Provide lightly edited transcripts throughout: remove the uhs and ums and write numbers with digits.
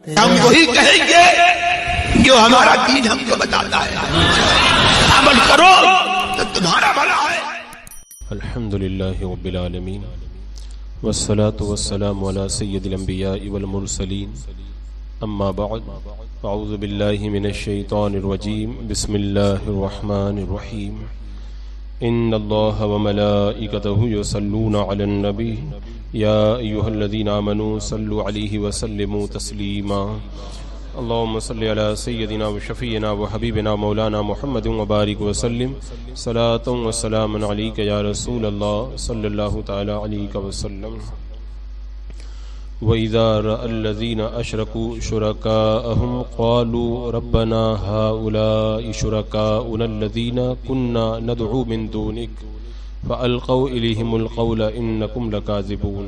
ہم وہی کہیں گے جو ہمارا دین ہم کو بتاتا ہے، عمل کرو تو تمہارا بھلا ہے۔ الحمدللہ رب العالمین والصلاة والسلام علی سید الانبیاء والمرسلین، اما بعد، اعوذ باللہ من الشیطان الرجیم، بسم اللہ الرحمن الرحیم، ان اللہ وملائکتہ یصلون علی النبی یا ایہا الذین آمنوا صلوا علیہ وسلموا تسلیما، اللہم صلی علی سیدنا وشفینا وحبیبنا مولانا محمد وبارک وسلم، صلاۃ وسلام علیک یا رسول اللہ صلی اللہ تعالی علیہ وسلم۔ وَإِذَا رَأَى الَّذِينَ أَشْرَكُوا شُرَكَاءَهُمْ قَالُوا رَبَّنَا هَؤُلَاءِ شُرَكَاؤُنَا الَّذِينَ كُنَّا نَدْعُو مِن دُونِكَ فَأَلْقَوْا إِلَيْهِمُ الْقَوْلَ إِنَّكُمْ لَكَاذِبُونَ۔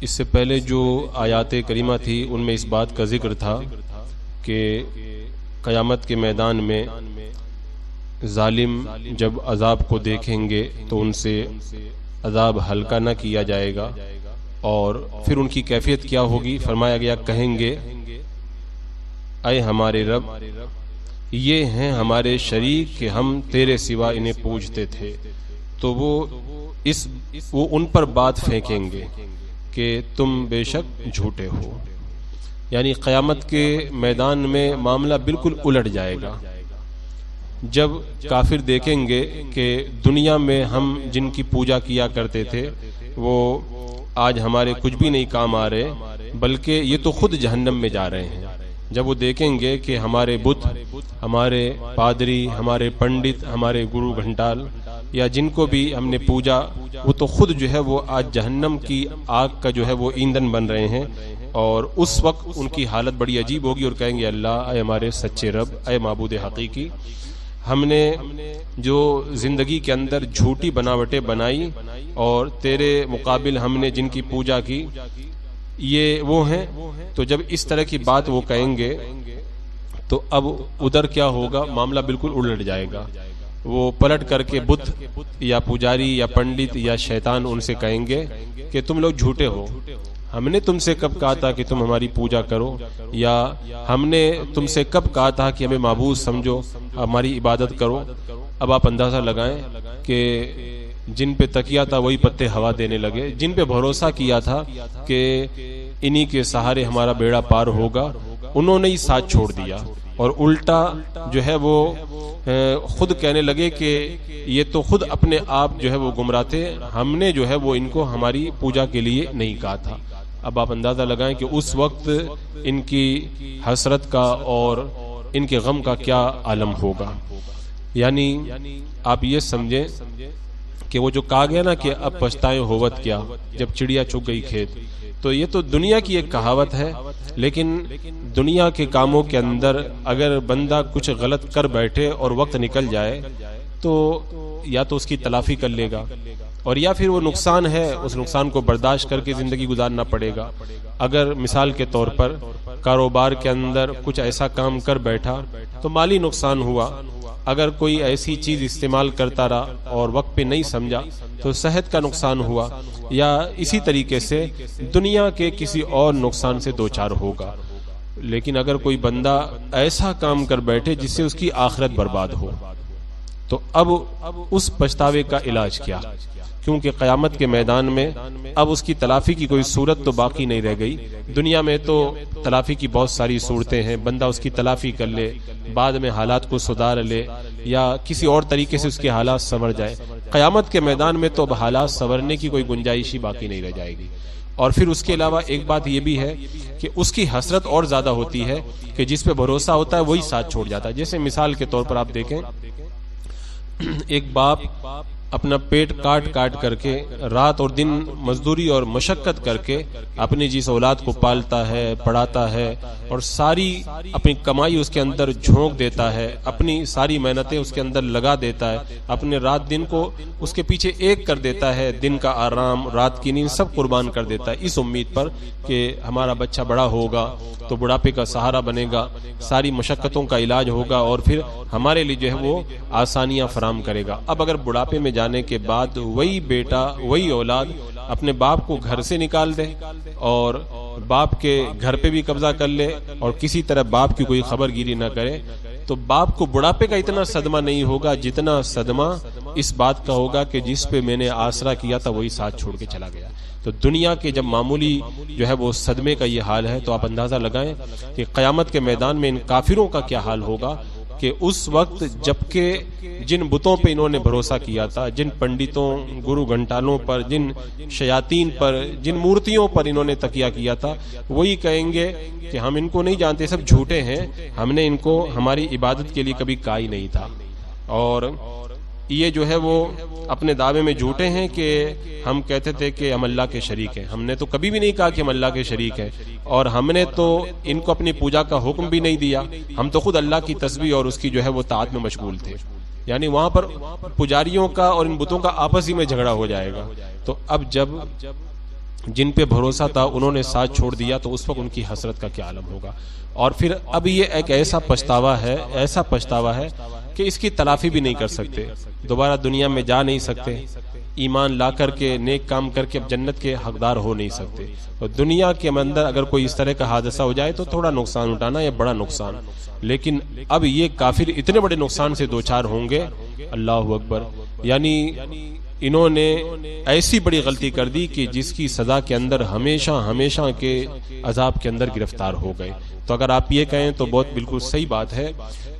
اس سے پہلے جو آیات کریمہ تھی ان میں اس بات کا ذکر تھا کہ قیامت کے میدان میں ظالم جب عذاب کو دیکھیں گے تو ان سے عذاب ہلکا نہ کیا جائے گا، اور پھر ان کی کیفیت کیا ہوگی؟ فرمایا گیا کہیں گے اے ہمارے رب، یہ ہیں ہمارے شریک کہ ہم تیرے سوا انہیں پوجتے تھے، تو وہ ان پر بات پھینکیں گے کہ تم بے شک جھوٹے ہو۔ یعنی قیامت کے میدان میں معاملہ بالکل الٹ جائے گا۔ جب کافر دیکھیں گے کہ دنیا میں ہم جن کی پوجا کیا کرتے تھے وہ آج ہمارے کچھ بھی نہیں کام آ رہے، بلکہ یہ تو خود جہنم میں جا رہے ہیں، جب وہ دیکھیں گے کہ ہمارے بت، ہمارے پادری، ہمارے پنڈت، ہمارے گرو گھنٹال یا جن کو بھی ہم نے پوجا، وہ تو خود جو ہے وہ آج جہنم کی آگ کا جو ہے وہ ایندھن بن رہے ہیں، اور اس وقت ان کی حالت بڑی عجیب ہوگی اور کہیں گے اللہ اے ہمارے سچے رب، اے معبود حقیقی، ہم نے جو زندگی کے اندر جھوٹی بناوٹیں بنائی اور تیرے مقابل ہم نے جن کی پوجا کی یہ وہ ہیں۔ تو جب اس طرح کی بات وہ کہیں گے تو اب ادھر کیا ہوگا؟ معاملہ بالکل الٹ جائے گا۔ وہ پلٹ کر کے بت یا پجاری یا پنڈت یا شیطان ان سے کہیں گے کہ تم لوگ جھوٹے ہو، ہم نے تم سے کب کہا تھا کہ تم ہماری پوجا کرو، یا ہم نے تم سے کب کہا تھا کہ ہمیں معبود سمجھو، ہماری عبادت کرو۔ اب آپ اندازہ لگائیں کہ جن پہ تکیہ تھا وہی پتے ہوا دینے لگے، جن پہ بھروسہ کیا تھا کہ انہی کے سہارے ہمارا بیڑا پار ہوگا، انہوں نے ہی ساتھ چھوڑ دیا، اور الٹا جو ہے وہ خود کہنے لگے کہ یہ تو خود اپنے آپ جو ہے وہ گمراہ تھے، ہم نے جو ہے وہ ان کو ہماری پوجا کے لیے نہیں کہا تھا۔ اب آپ اندازہ لگائیں کہ اس وقت ان کی حسرت کا اور ان کے غم کا کیا عالم ہوگا۔ یعنی آپ یہ سمجھیں کہ وہ جو کہا گیا نا کہ اب پچھتائیں ہووت کیا جب چڑیا چگ گئی کھیت، تو یہ تو دنیا کی ایک کہاوت ہے، لیکن دنیا کے کاموں کے اندر اگر بندہ کچھ غلط کر بیٹھے اور وقت نکل جائے تو یا تو اس کی تلافی کر لے گا، اور یا پھر وہ نقصان ہے اس نقصان کو برداشت کر کے زندگی گزارنا پڑے گا۔ اگر مثال کے طور پر کاروبار کے اندر کچھ ایسا کام کر بیٹھا تو مالی نقصان ہوا، اگر کوئی ایسی چیز استعمال کرتا رہا اور وقت پہ نہیں سمجھا تو صحت کا نقصان ہوا، یا اسی طریقے سے دنیا کے کسی اور نقصان سے دوچار ہوگا۔ لیکن اگر کوئی بندہ ایسا کام کر بیٹھے جس سے اس کی آخرت برباد ہو تو اب اس پچھتاوے کا علاج کیا؟ کیونکہ قیامت کے میدان میں اب اس کی تلافی کی کوئی صورت تو باقی نہیں رہ گئی۔ دنیا میں تو تلافی کی بہت ساری صورتیں ہیں، بندہ اس کی تلافی کر لے، بعد میں حالات کو سدھار لے یا کسی اور طریقے سے اس کے حالات سنور جائے۔ قیامت کے میدان میں تو اب حالات سنورنے کی کوئی گنجائش ہی باقی نہیں رہ جائے گی۔ اور پھر اس کے علاوہ ایک بات یہ بھی ہے کہ اس کی حسرت اور زیادہ ہوتی ہے کہ جس پہ بھروسہ ہوتا ہے وہی ساتھ چھوڑ جاتا ہے۔ جیسے مثال کے طور پر آپ دیکھیں، ایک باپ اپنا پیٹ کاٹ کاٹ کر کے رات اور دن مزدوری اور مشقت کر کے اپنی جس اولاد کو پالتا ہے، پڑھاتا ہے، اور ساری اپنی کمائی اس کے اندر جھونک دیتا ہے، اپنی ساری محنتیں اس کے اندر لگا دیتا ہے، اپنے رات دن کو اس کے پیچھے ایک کر دیتا ہے، دن کا آرام، رات کی نیند سب قربان کر دیتا ہے اس امید پر کہ ہمارا بچہ بڑا ہوگا تو بڑھاپے کا سہارا بنے گا، ساری مشقتوں کا علاج ہوگا اور پھر ہمارے لیے جو ہے وہ آسانیاں فراہم کرے گا۔ اب اگر بڑھاپے میں جانے کے بعد وہی بیٹا وہی اولاد اپنے باپ کو گھر سے نکال دے اور باپ کے گھر پہ بھی قبضہ کر لے اور کسی طرح باپ کی کوئی خبر گیری نہ کرے، تو باپ کو بڑھاپے کا اتنا صدمہ نہیں ہوگا جتنا صدمہ اس بات کا ہوگا کہ جس پہ میں نے آسرا کیا تھا وہی ساتھ چھوڑ کے چلا گیا۔ تو دنیا کے جب معمولی جو ہے وہ صدمے کا یہ حال ہے، تو آپ اندازہ لگائیں کہ قیامت کے میدان میں ان کافروں کا کیا حال ہوگا کہ اس وقت جبکہ جن بتوں پہ انہوں نے بھروسہ کیا تھا، جن پنڈتوں گرو گھنٹالوں پر، جن شیاطین پر، جن مورتیوں پر انہوں نے تکیہ کیا تھا، وہی کہیں گے کہ ہم ان کو نہیں جانتے، سب جھوٹے ہیں، ہم نے ان کو ہماری عبادت کے لیے کبھی کہا ہی نہیں تھا، اور یہ جو ہے وہ اپنے دعوے میں جھوٹے ہیں کہ ہم کہتے تھے کہ ہم اللہ کے شریک ہیں، ہم نے تو کبھی بھی نہیں کہا کہ ہم اللہ کے شریک ہیں، اور ہم نے تو ان کو اپنی پوجا کا حکم بھی نہیں دیا، ہم تو خود اللہ کی تسبیح اور اس کی جو ہے وہ طاعت میں مشغول تھے۔ یعنی وہاں پر پجاریوں کا اور ان بتوں کا آپس ہی میں جھگڑا ہو جائے گا۔ تو اب جب جن پہ بھروسہ تھا انہوں نے ساتھ چھوڑ دیا، تو اس وقت ان کی حسرت کا کیا عالم ہوگا۔ اور پھر اب یہ ایک ایسا پچھتاوا ہے کہ اس کی تلافی بھی نہیں کر سکتے، دوبارہ دنیا میں جا نہیں سکتے، ایمان لا کر کے نیک کام کر کے اب جنت کے حقدار ہو نہیں سکتے۔ اور دنیا کے اندر اگر کوئی اس طرح کا حادثہ ہو جائے تو تھوڑا نقصان اٹھانا یا بڑا نقصان، لیکن اب یہ کافر اتنے بڑے نقصان سے دوچار ہوں گے، اللہ اکبر، یعنی انہوں نے ایسی بڑی غلطی کر دی کہ جس کی سزا کے اندر ہمیشہ کے عذاب کے اندر گرفتار ہو گئے۔ تو اگر آپ یہ کہیں تو بہت بالکل صحیح بات ہے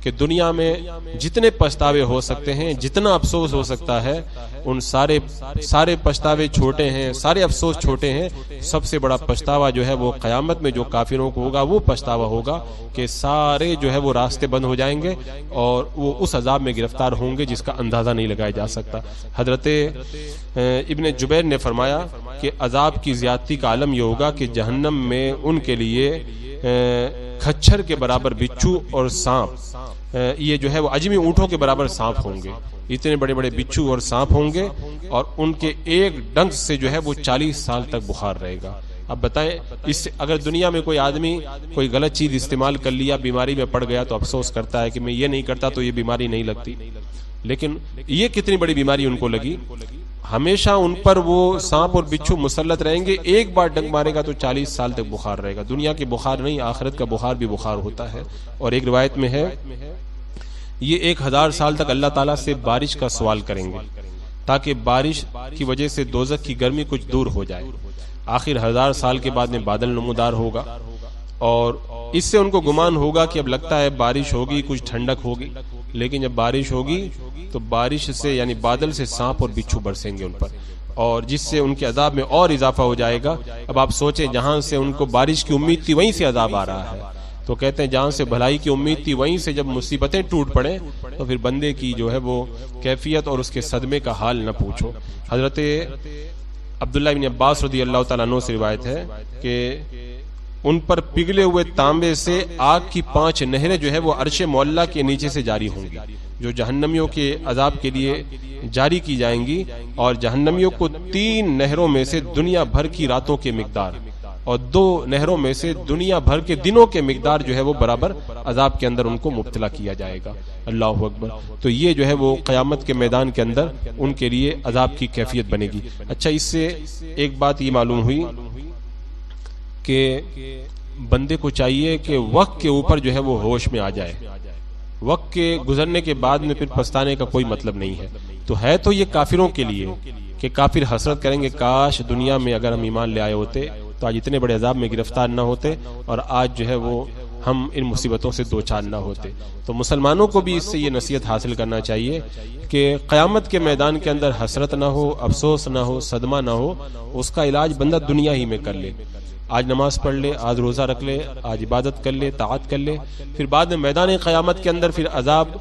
کہ دنیا میں جتنے پچھتاوے ہو سکتے ہیں، جتنا افسوس ہو سکتا ہے، ان سارے پچھتاوے چھوٹے ہیں، سارے افسوس چھوٹے ہیں۔ سب سے بڑا پچھتاوا جو ہے وہ قیامت میں جو کافروں کو ہوگا وہ پچھتاوا ہوگا کہ سارے جو ہے وہ راستے بند ہو جائیں گے اور وہ اس عذاب میں گرفتار ہوں گے جس کا اندازہ نہیں لگایا جا سکتا۔ حضرت ابن جبیر نے فرمایا کہ عذاب کی زیادتی کا عالم یہ ہوگا کہ جہنم میں ان کے لیے کھچر کے برابر بچھو اور سانپ، یہ جو ہے وہ اجمی اونٹوں کے برابر سانپ ہوں گے، اتنے بڑے بڑے بچھو اور سانپ ہوں گے، اور ان کے ایک ڈنک سے جو ہے وہ 40 سال تک بخار رہے گا۔ اب بتائیں، اس سے اگر دنیا میں کوئی آدمی کوئی غلط چیز استعمال کر لیا، بیماری میں پڑ گیا، تو افسوس کرتا ہے کہ میں یہ نہیں کرتا تو یہ بیماری نہیں لگتی، لیکن یہ کتنی بڑی بیماری ان کو لگی۔ ہمیشہ ان پر وہ سانپ اور بچھو مسلط رہیں گے، ایک بار ڈنک مارے گا تو 40 سال تک بخار رہے گا۔ دنیا کے بخار نہیں، آخرت کا بخار بھی بخار ہوتا ہے۔ اور ایک روایت میں ہے یہ 1000 سال تک اللہ تعالیٰ سے بارش کا سوال کریں گے تاکہ بارش کی وجہ سے دوزخ کی گرمی کچھ دور ہو جائے۔ آخر 1000 سال کے بعد میں بادل نمودار ہوگا اور اس سے ان کو گمان ہوگا کہ اب لگتا ہے بارش ہوگی، کچھ ٹھنڈک ہوگی، لیکن جب بارش ہوگی تو بارش سے یعنی بادل سے سانپ اور بچھو برسیں گے ان پر، اور جس سے ان کے عذاب میں اور اضافہ ہو جائے گا۔ اب آپ سوچیں، جہاں سے ان کو بارش کی امید تھی وہیں سے عذاب آ رہا ہے، تو کہتے ہیں جہاں سے بھلائی کی امید تھی وہیں سے جب مصیبتیں ٹوٹ پڑیں تو پھر بندے کی جو ہے وہ کیفیت اور اس کے صدمے کا حال نہ پوچھو۔ حضرت عبداللہ بن عباس رضی اللہ تعالیٰ عنہ سے روایت ہے کہ ان پر پگھلے ہوئے تانبے سے آگ کی 5 نہریں جو ہے وہ عرش معلی کے نیچے سے جاری ہوں گی، جو جہنمیوں کے عذاب کے لیے جاری کی جائیں گی، اور جہنمیوں کو 3 نہروں میں سے دنیا بھر کی راتوں کے مقدار اور 2 نہروں میں سے دنیا بھر کے دنوں کے مقدار جو ہے وہ برابر عذاب کے اندر ان کو مبتلا کیا جائے گا۔ اللہ اکبر۔ تو یہ جو ہے وہ قیامت کے میدان کے اندر ان کے لیے عذاب کی کیفیت بنے گی۔ اچھا، اس سے ایک بات یہ معلوم ہوئی کہ بندے کو چاہیے کہ وقت کے اوپر جو ہے وہ ہوش میں آ جائے، وقت کے گزرنے کے بعد میں پھر پچھتانے کا کوئی مطلب نہیں ہے۔ تو ہے تو یہ کافروں کے لیے کہ کافر حسرت کریں گے کاش دنیا میں اگر ہم ایمان لے آئے ہوتے تو آج اتنے بڑے عذاب میں گرفتار نہ ہوتے اور آج جو ہے وہ ہم ان مصیبتوں سے دوچار نہ ہوتے۔ تو مسلمانوں کو بھی اس سے یہ نصیحت حاصل کرنا چاہیے کہ قیامت کے میدان کے اندر حسرت نہ ہو، افسوس نہ ہو، صدمہ نہ ہو، اس کا علاج بندہ دنیا ہی میں کر لے۔ آج نماز پڑھ لے، آج روزہ رکھ لے، آج عبادت کر لے، طاعت کر لے، پھر بعد میں میدان قیامت کے اندر پھر عذاب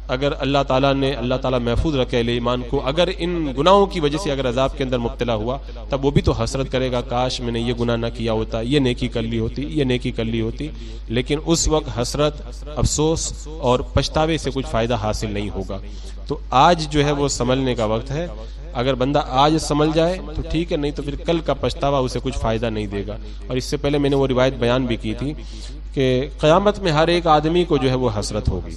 اگر اللہ تعالیٰ محفوظ رکھے لے ایمان کو، اگر ان گناہوں کی وجہ سے اگر عذاب کے اندر مبتلا ہوا تب وہ بھی تو حسرت کرے گا کاش میں نے یہ گناہ نہ کیا ہوتا، یہ نیکی کر لی ہوتی، یہ نیکی کر لی ہوتی، لیکن اس وقت حسرت، افسوس اور پچھتاوے سے کچھ فائدہ حاصل نہیں ہوگا۔ تو آج جو ہے وہ سنبھلنے کا وقت ہے، اگر بندہ آج سنبھل جائے تو ٹھیک ہے، نہیں تو پھر کل کا پچھتاوا اسے کچھ فائدہ نہیں دے گا۔ اور اس سے پہلے میں نے وہ روایت بیان بھی کی تھی کہ قیامت میں ہر ایک آدمی کو جو ہے وہ حسرت ہوگی،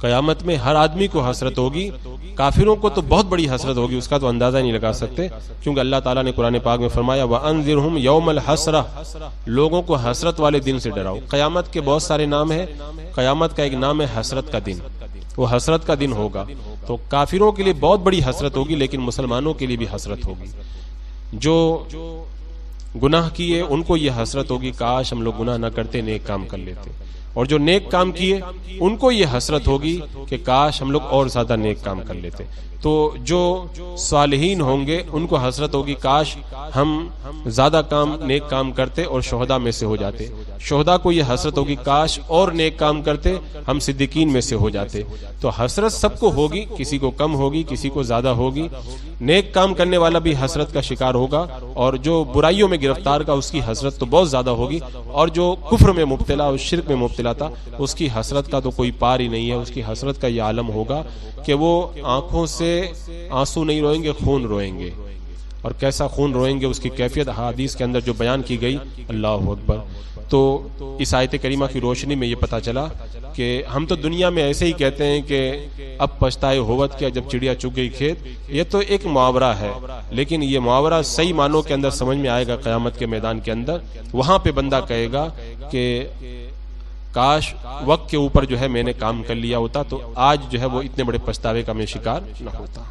قیامت میں ہر آدمی کو حسرت ہوگی، کافروں کو تو بہت بڑی حسرت ہوگی، اس کا تو اندازہ نہیں لگا سکتے، کیونکہ اللہ تعالیٰ نے قرآن پاک میں فرمایا وَأَنذِرْهُمْ يَوْمَ الْحَسْرَةِ، لوگوں کو حسرت والے دن سے ڈراؤ۔ قیامت کے بہت سارے نام ہیں، قیامت کا ایک نام ہے حسرت کا دن، وہ حسرت کا دن ہوگا، تو کافروں کے لیے بہت بڑی حسرت ہوگی، لیکن مسلمانوں کے لیے بھی حسرت ہوگی۔ جو گناہ کیے ان کو یہ حسرت ہوگی کاش ہم لوگ گناہ نہ کرتے، نیک کام کر لیتے، اور جو نیک کام کیے ان کو یہ حسرت ہوگی کہ کاش ہم لوگ اور زیادہ نیک کام کر لیتے۔ تو جو صالحین ہوں گے ان کو حسرت ہوگی کاش ہم زیادہ نیک کام کرتے اور شہداء میں سے ہو جاتے، شہداء کو یہ حسرت ہوگی کاش اور نیک کام کرتے ہم صدیقین میں سے ہو جاتے۔ تو حسرت سب کو ہوگی، کسی کو کم ہوگی، کسی کو زیادہ ہوگی۔ نیک کام کرنے والا بھی حسرت کا شکار ہوگا، اور جو برائیوں میں گرفتار کا اس کی حسرت تو بہت زیادہ ہوگی، اور جو کفر میں مبتلا اور شرک میں مبتلا تھا اس کی حسرت کا تو کوئی پار ہی نہیں ہے۔ اس کی حسرت کا یہ عالم ہوگا کہ وہ آنکھوں سے آنسو نہیں روئیں گے، خون روئیں گے، اور کیسا خون روئیں گے اس کی کیفیت حدیث کے اندر جو بیان کی گئی، اللہ اکبر۔ تو اس آیت کریمہ کی روشنی میں یہ پتہ چلا کہ ہم تو دنیا میں ایسے ہی کہتے ہیں کہ اب پچھتائے ہوت کیا جب چڑیا چگ گئی کھیت، یہ تو ایک محاورہ ہے، لیکن یہ محاورہ صحیح معنوں کے اندر سمجھ میں آئے گا قیامت کے میدان کے اندر۔ وہاں پہ بندہ کہے گا کہ کاش وقت کے اوپر جو ہے میں نے کام کر لیا ہوتا تو آج جو ہے وہ اتنے بڑے پچھتاوے کا میں شکار نہ ہوتا۔